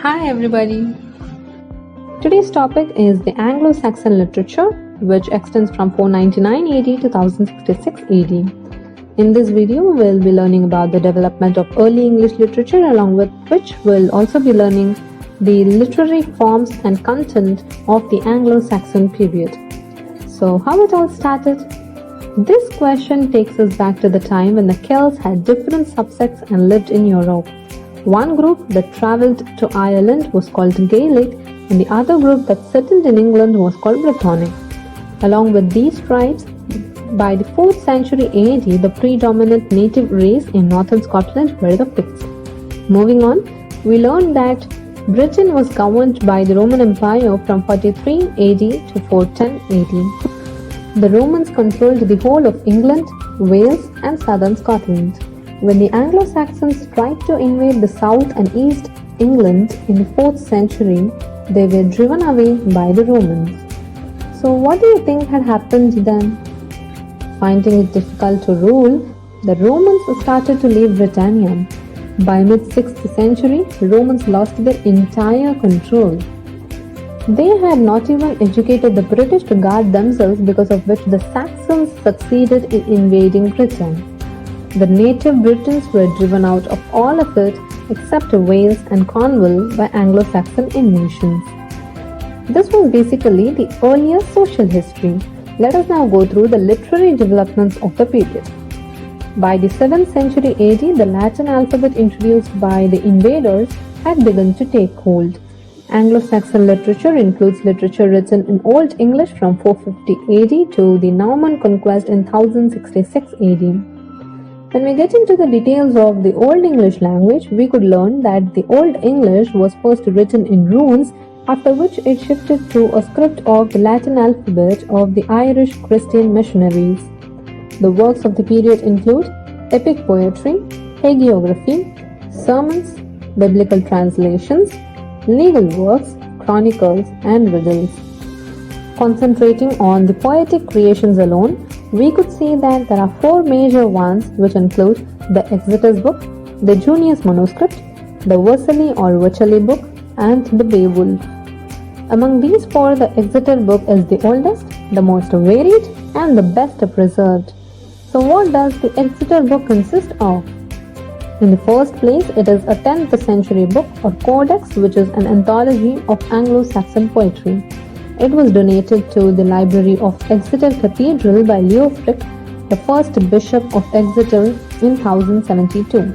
Hi everybody. Today's topic is the Anglo-Saxon literature, which extends from 499 AD to 1066 AD. In this video, we'll be learning about the development of early English literature, along with which we'll also be learning the literary forms and content of the Anglo-Saxon period. So, how it all started? This question takes us back to the time when the Celts had different subsects and lived in Europe. One group that travelled to Ireland was called Gaelic, and the other group that settled in England was called Brittonic. Along with these tribes, by the 4th century AD, the predominant native race in northern Scotland were the Picts. Moving on, we learned that Britain was governed by the Roman Empire from 43 AD to 410 AD. The Romans controlled the whole of England, Wales, and southern Scotland. When the Anglo-Saxons tried to invade the south and east England in the 4th century, they were driven away by the Romans. So what do you think had happened then? Finding it difficult to rule, the Romans started to leave Britannia. By mid-6th century, Romans lost their entire control. They had not even educated the British to guard themselves, because of which the Saxons succeeded in invading Britain. The native Britons were driven out of all of it except Wales and Cornwall by Anglo-Saxon invasions. This was basically the earlier social history. Let us now go through the literary developments of the period. By the 7th century AD, the Latin alphabet introduced by the invaders had begun to take hold. Anglo-Saxon literature includes literature written in Old English from 450 AD to the Norman conquest in 1066 AD. When we get into the details of the Old English language, we could learn that the Old English was first written in runes, after which it shifted to a script of the Latin alphabet of the Irish Christian missionaries. The works of the period include epic poetry, hagiography, sermons, biblical translations, legal works, chronicles, and riddles. Concentrating on the poetic creations alone, we could see that there are 4 major ones, which include the Exeter's Book, the Junius Manuscript, the Vercelli or Vercelli Book, and the Beowulf. Among these 4, the Exeter Book is the oldest, the most varied, and the best preserved. So what does the Exeter Book consist of? In the first place, it is a 10th century book or codex, which is an anthology of Anglo-Saxon poetry. It was donated to the Library of Exeter Cathedral by Leofric, the first bishop of Exeter, in 1072.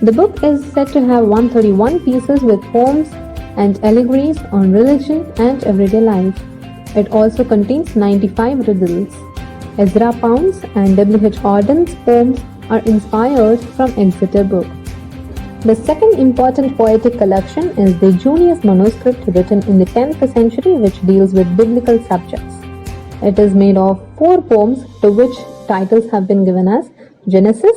The book is said to have 131 pieces with poems and allegories on religion and everyday life. It also contains 95 riddles. Ezra Pound's and W.H. Auden's poems are inspired from Exeter Book. The second important poetic collection is the Junius Manuscript, written in the 10th century, which deals with biblical subjects. It is made of 4 poems, to which titles have been given as Genesis,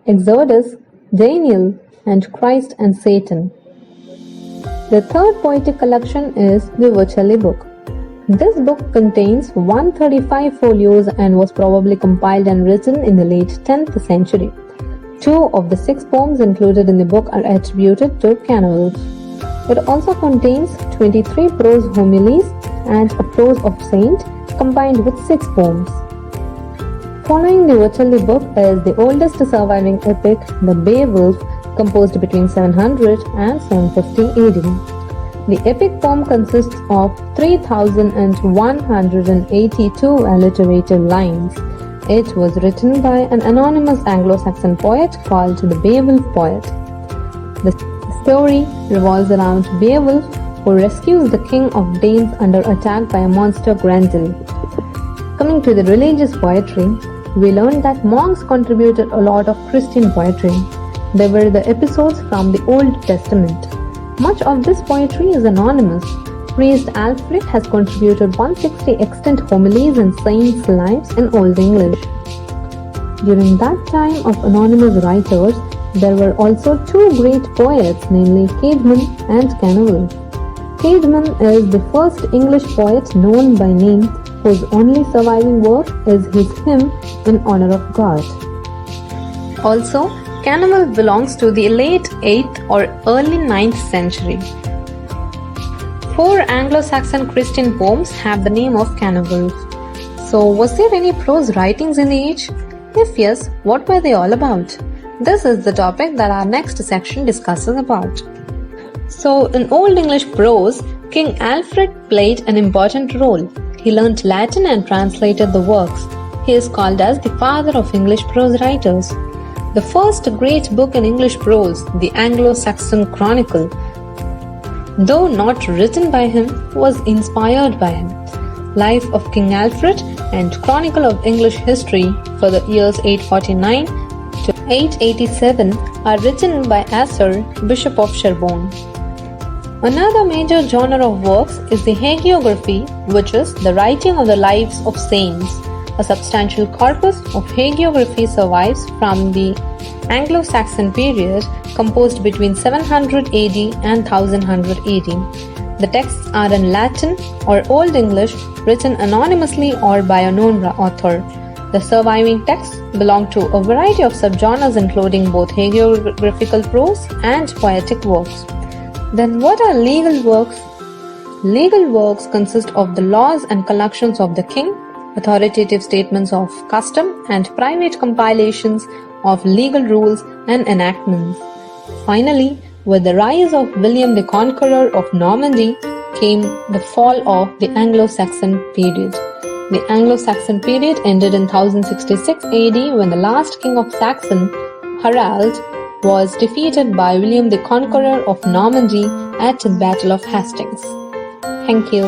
Exodus, Daniel, and Christ and Satan. The third poetic collection is the Vercelli Book. This book contains 135 folios and was probably compiled and written in the late 10th century. 2 of the 6 poems included in the book are attributed to Canowelf. It also contains 23 prose homilies and a prose of saint, combined with 6 poems. Following the Vercelli Book is the oldest surviving epic, the Beowulf, composed between 700 and 750 AD. The epic poem consists of 3,182 alliterative lines. It was written by an anonymous Anglo-Saxon poet called the Beowulf Poet. The story revolves around Beowulf, who rescues the king of Danes under attack by a monster Grendel. Coming to the religious poetry, we learned that monks contributed a lot of Christian poetry. They were the episodes from the Old Testament. Much of this poetry is anonymous. Priest Alfred has contributed 160 extant homilies and saints' lives in Old English. During that time of anonymous writers, there were also 2 great poets, namely Caedmon and Canowelf. Caedmon is the first English poet known by name, whose only surviving work is his hymn in honor of God. Also, Canowelf belongs to the late 8th or early 9th century. 4 Anglo-Saxon Christian poems have the name of Canterville. So, was there any prose writings in the age? If yes, what were they all about? This is the topic that our next section discusses about. So, in Old English prose, King Alfred played an important role. He learnt Latin and translated the works. He is called as the father of English prose writers. The first great book in English prose, the Anglo-Saxon Chronicle, though not written by him, was inspired by him. Life of King Alfred and Chronicle of English History for the years 849 to 887 are written by Asser, Bishop of Sherborne. Another major genre of works is the hagiography, which is the writing of the lives of saints. A substantial corpus of hagiography survives from the Anglo-Saxon period, composed between 700 AD and 1100 AD. The texts are in Latin or Old English, written anonymously or by a known author. The surviving texts belong to a variety of subgenres including both hagiographical prose and poetic works. Then what are legal works? Legal works consist of the laws and collections of the king, authoritative statements of custom, and private compilations of legal rules and enactments. Finally, with the rise of William the Conqueror of Normandy came the fall of the Anglo-Saxon period. The Anglo-Saxon period ended in 1066 AD when the last king of Saxon, Harald, was defeated by William the Conqueror of Normandy at the Battle of Hastings. Thank you.